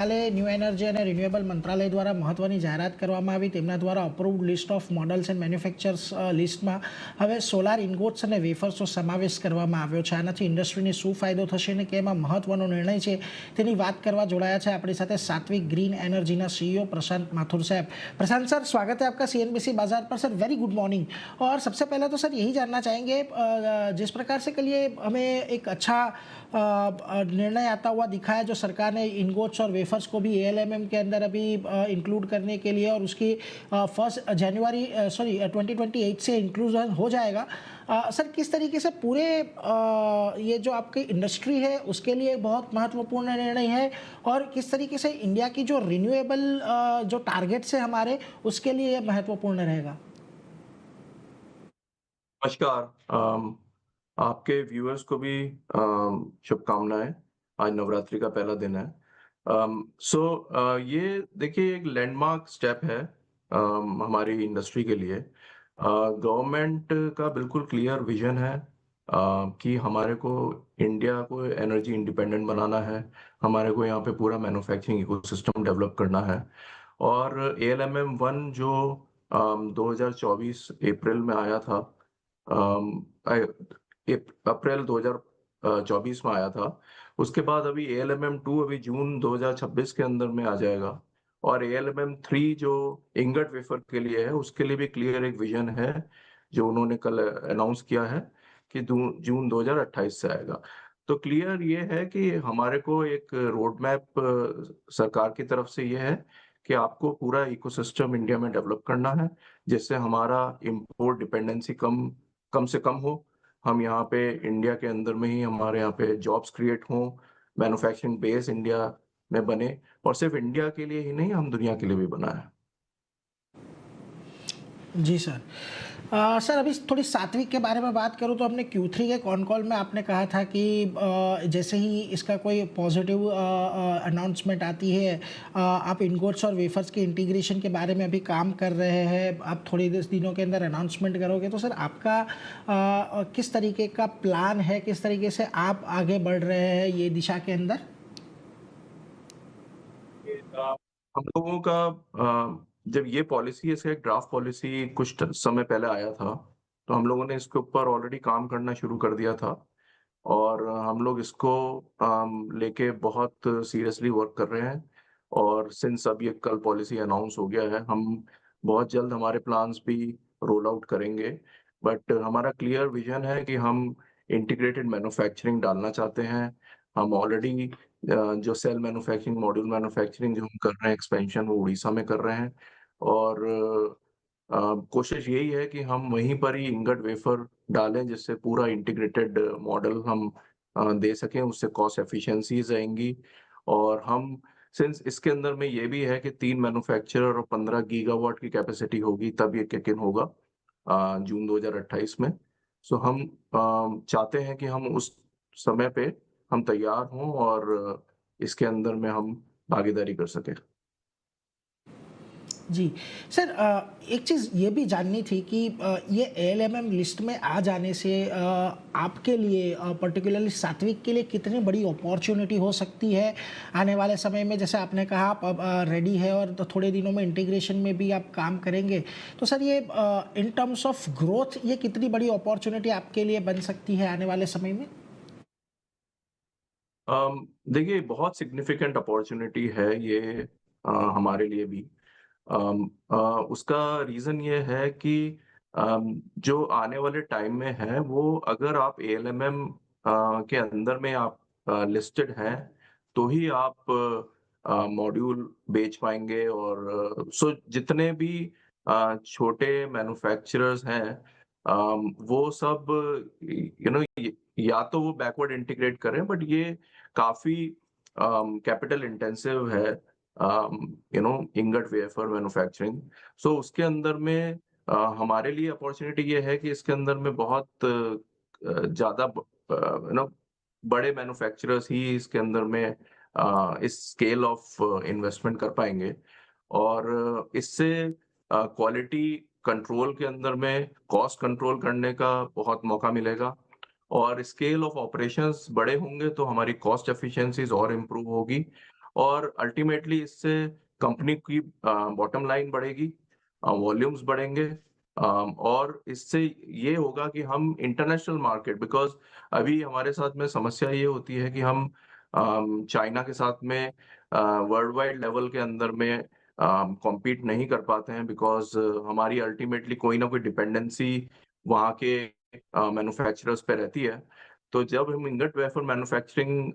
કાલે new energy અને renewable મંત્રાલય દ્વારા મહત્વની જાહેરાત કરવામાં આવી. તેમના દ્વારા approved list of models and manufacturers લિસ્ટમાં હવે સોલાર ઇન્ગોટ્સ અને વેફર્સનો સમાવેશ કરવામાં આવ્યો છે. આનાથી ઇન્ડસ્ટ્રીને શું ફાયદો થશે અને કેમાં મહત્વનો નિર્ણય છે તેની વાત કરવા જોડાયા છે આપણી સાથે સાત્વિક ગ્રીન એનર્જીના सीईओ प्रशांत माथुर साहब. प्रशांत सर, स्वागत है आपका सीएनबीसी बाजार पर. Sir, very good morning. और सबसे पहले तो सर यही जानना चाहेंगे, जिस प्रकार से कल ये हमें एक अच्छा निर्णय आता हुआ दिखा है जो सरकार ने इनगोट्स और वेफर्स को भी एएलएमएम के अंदर अभी इंक्लूड करने के लिए, और उसकी 2028 से इंक्लूजन हो जाएगा. सर, किस तरीके से पूरे ये जो आपकी इंडस्ट्री है उसके लिए बहुत महत्वपूर्ण निर्णय है, और किस तरीके से इंडिया की जो रिन्यूएबल जो टारगेट्स है हमारे, उसके लिए ये महत्वपूर्ण रहेगा? नमस्कार। आपके व्यूअर्स को भी शुभकामनाएं। आज नवरात्रि का पहला दिन है। ये देखिए एक लैंडमार्क स्टेप है हमारी इंडस्ट्री के लिए। गवर्नमेंट का बिल्कुल क्लियर विजन है कि हमारे को इंडिया को एनर्जी इंडिपेंडेंट बनाना है, हमारे को यहाँ पे पूरा मैन्युफैक्चरिंग इकोसिस्टम डेवलप करना है। और एएलएमएम 1 जो 2024 अप्रैल में आया था, अप्रैल 2024 में आया था, उसके बाद अभी एएलएमएम 2 अभी जून 2026 के अंदर में आ जाएगा। और एएलएमएम 3 जो इंगट वेफर के लिए है, उसके लिए भी क्लियर एक विजन है जो उन्होंने कल अनाउंस किया है कि जून 2028 से आएगा। तो क्लियर ये है कि हमारे को एक रोड मैप सरकार की तरफ से ये है कि आपको पूरा इकोसिस्टम इंडिया में डेवलप करना है, जिससे हमारा इंपोर्ट डिपेंडेंसी कम से कम हो। हम यहाँ पे इंडिया के अंदर में ही हमारे यहाँ पे जॉब्स क्रिएट हों, मैन्युफैक्चरिंग बेस इंडिया में बने, और सिर्फ इंडिया के लिए ही नहीं, हम दुनिया के लिए भी बना है। जी सर. सर, अभी थोड़ी सात्विक के बारे में बात करूं तो हमने Q3 के कॉन कॉल में आपने कहा था कि जैसे ही इसका कोई पॉजिटिव अनाउंसमेंट आती है, आप इनगोट्स और वेफर्स के इंटीग्रेशन के बारे में अभी काम कर रहे हैं, आप थोड़ी दिनों के अंदर अनाउंसमेंट करोगे. तो सर, आपका किस तरीके का प्लान है, किस तरीके से आप आगे बढ़ रहे हैं ये दिशा के अंदर? हम लोगों का जब ये पॉलिसी, इसका एक ड्राफ्ट पॉलिसी कुछ समय पहले आया था, तो हम लोगों ने इसके ऊपर ऑलरेडी काम करना शुरू कर दिया था, और हम लोग इसको लेके बहुत सीरियसली वर्क कर रहे हैं। और सिंस अब ये कल पॉलिसी अनाउंस हो गया है, हम बहुत जल्द हमारे प्लान्स भी रोल आउट करेंगे। बट हमारा क्लियर विजन है कि हम इंटीग्रेटेड मैन्युफैक्चरिंग डालना चाहते हैं। हम ऑलरेडी जो सेल मैन्युफैक्चरिंग, मॉड्यूल मैन्युफैक्चरिंग जो हम कर रहे हैं एक्सपेंशन, वो उड़ीसा में कर रहे हैं। और कोशिश यही है कि हम वहीं पर ही इंगट वेफर डालें, जिससे पूरा इंटीग्रेटेड मॉडल हम दे सकें, उससे कॉस्ट एफिशिएंसीज आएंगी। और हम सिंस इसके अंदर में ये भी है कि 3 मैन्युफैक्चरर और 15 गीगावाट की कैपेसिटी होगी, तब ये किक इन होगा जून 2028 में। सो हम चाहते हैं कि हम उस समय पे हम तैयार हों और इसके अंदर में हम भागीदारी कर सकें। जी सर, एक चीज़ ये भी जाननी थी कि ये एएलएमएम लिस्ट में आ जाने से आपके लिए, पर्टिकुलरली सात्विक के लिए, कितनी बड़ी अपॉर्चुनिटी हो सकती है आने वाले समय में? जैसे आपने कहा आप अब रेडी है और तो थोड़े दिनों में इंटीग्रेशन में भी आप काम करेंगे, तो सर ये इन टर्म्स ऑफ ग्रोथ ये कितनी बड़ी अपॉर्चुनिटी आपके लिए बन सकती है आने वाले समय में? देखिए, बहुत सिग्निफिकेंट अपॉर्चुनिटी है ये हमारे लिए भी। उसका रीज़न ये है कि जो आने वाले टाइम में है, वो अगर आप एएलएमएम के अंदर में आप लिस्टेड हैं, तो ही आप मॉड्यूल बेच पाएँगे। और जितने भी छोटे मैन्युफैक्चरर्स हैं, वो सब या तो वो बैकवर्ड इंटीग्रेट करें, बट ये काफ़ी कैपिटल इंटेंसिव है इंगट वेफर मैन्युफैक्चरिंग। सो उसके अंदर में हमारे लिए अपॉर्चुनिटी ये है कि इसके अंदर में बहुत ज़्यादा बड़े मैन्युफैक्चरर्स ही इसके अंदर में इस स्केल ऑफ इन्वेस्टमेंट कर पाएंगे। और इससे क्वालिटी कंट्रोल के अंदर में कॉस्ट कंट्रोल करने का बहुत मौका मिलेगा। और स्केल ऑफ ऑपरेशंस बड़े होंगे तो हमारी कॉस्ट एफिशिएंसीज और इम्प्रूव होगी। और अल्टीमेटली इससे कंपनी की बॉटम लाइन बढ़ेगी, वॉल्यूम्स बढ़ेंगे, और इससे ये होगा कि हम इंटरनेशनल मार्केट, बिकॉज़ अभी हमारे साथ में समस्या ये होती है कि हम चाइना के साथ में वर्ल्ड वाइड लेवल के अंदर में कॉम्पीट नहीं कर पाते हैं, बिकॉज़ हमारी अल्टीमेटली कोई ना कोई डिपेंडेंसी वहाँ के मैन्युफैक्चरर्स पे रहती है। तो जब हम इंगट वेफर मैन्युफैक्चरिंग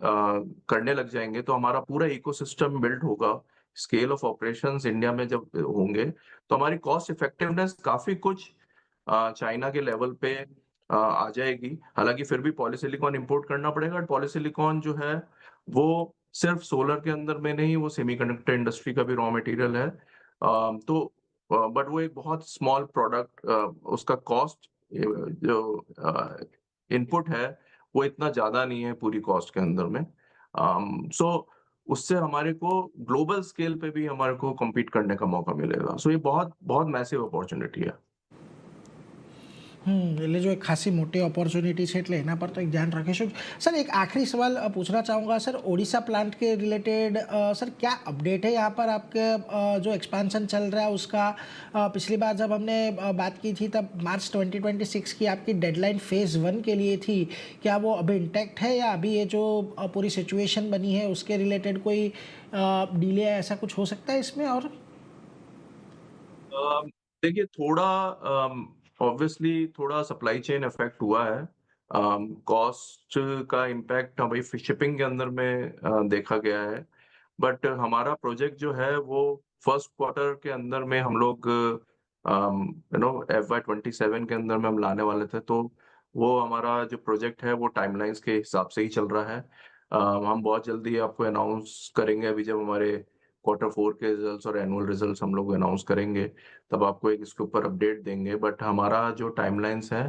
करने लग जाएँगे, तो हमारा पूरा इकोसिस्टम बिल्ड होगा। स्केल ऑफ ऑपरेशंस इंडिया में जब होंगे, तो हमारी कॉस्ट इफेक्टिवनेस काफ़ी कुछ चाइना के लेवल पे आ जाएगी। हालाँकि फिर भी पॉलीसिलिकॉन इंपोर्ट करना पड़ेगा, और पॉलीसिलिकॉन जो है, वो सिर्फ सोलर के अंदर में नहीं, वो सेमीकंडक्टर इंडस्ट्री का भी रॉ मटेरियल है। बट वो एक बहुत स्मॉल प्रोडक्ट, उसका कॉस्ट जो इनपुट है, वो इतना ज़्यादा नहीं है पूरी कॉस्ट के अंदर में। सो उससे हमारे को ग्लोबल स्केल पे भी हमारे को कम्पीट करने का मौका मिलेगा। सो ये बहुत बहुत मैसिव अपॉर्च्युनिटी है। એટલે જો એક ખાસી મોટી ઓપોર્ચ્યુનિટી છે એટલે એના પર તો એક ધ્યાન રાખીશું જ. સર एक आखिरी सवाल पूछना चाहूँगा सर, ओडिशा प्लांट के रिलेटेड सर क्या अपडेट है यहाँ पर आपके जो एक्सपांसन चल रहा है उसका? पिछली बार जब हमने बात की थी तब मार्च 2026 की आपकी डेडलाइन फेज़ 1 के लिए थी. क्या वो अभी इंटैक्ट है या अभी ये जो पूरी सिचुएशन बनी है उसके रिलेटेड कोई डिले ऐसा कुछ हो सकता है इसमें? और देखिए, थोड़ा ऑब्वियसली थोड़ा सप्लाई चेन इफेक्ट हुआ है। कॉस्ट का इम्पैक्ट अभी शिपिंग के अंदर में देखा गया है। बट हमारा प्रोजेक्ट जो है वो फर्स्ट क्वार्टर के अंदर में हम लोग FY27 के अंदर में हम लाने वाले थे। तो वो हमारा जो प्रोजेक्ट है वो टाइमलाइंस के हिसाब से ही चल रहा है। हम बहुत जल्दी आपको अनाउंस करेंगे, अभी जब हमारे क्वार्टर 4 के रिजल्ट्स और एनुअल रिजल्ट्स हम लोग अनाउंस करेंगे, तब आपको एक इसके ऊपर अपडेट देंगे। बट हमारा जो टाइमलाइंस है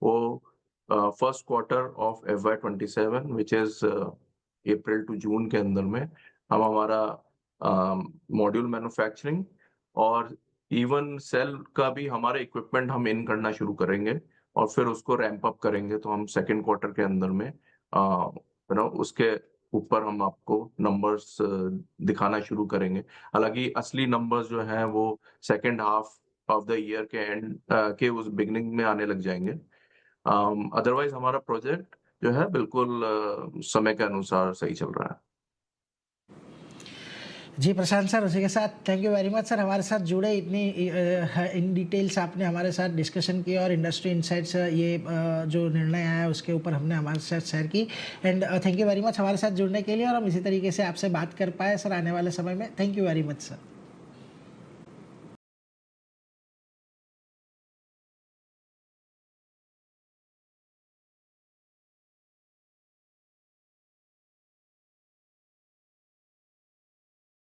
वो first quarter of FY27 which is April to June के अंदर में हम हमारा मॉड्यूल मैन्युफैक्चरिंग और इवन सेल का भी हमारा इक्विपमेंट हम इन करना शुरू करेंगे, और फिर उसको रैंप अप करेंगे। तो हम सेकंड क्वार्टर के अंदर में उसके ऊपर हम आपको नंबर्स दिखाना शुरू करेंगे। हालाँकि असली नंबर्स जो हैं वो second half of the year के एंड के उस बिगिनिंग में आने लग जाएँगे। अदरवाइज़ हमारा प्रोजेक्ट जो है बिल्कुल समय के अनुसार सही चल रहा है। जी प्रशांत सर, उसी के साथ thank you very much sir, हमारे साथ जुड़े, इतनी इन डिटेल्स आपने हमारे साथ डिस्कशन किया और इंडस्ट्री इनसाइट्स ये जो निर्णय आया उसके ऊपर हमने हमारे साथ शेयर की. And thank you very much हमारे साथ जुड़ने के लिए, और हम इसी तरीके से आपसे बात कर पाए सर आने वाले समय में. Thank you very much sir.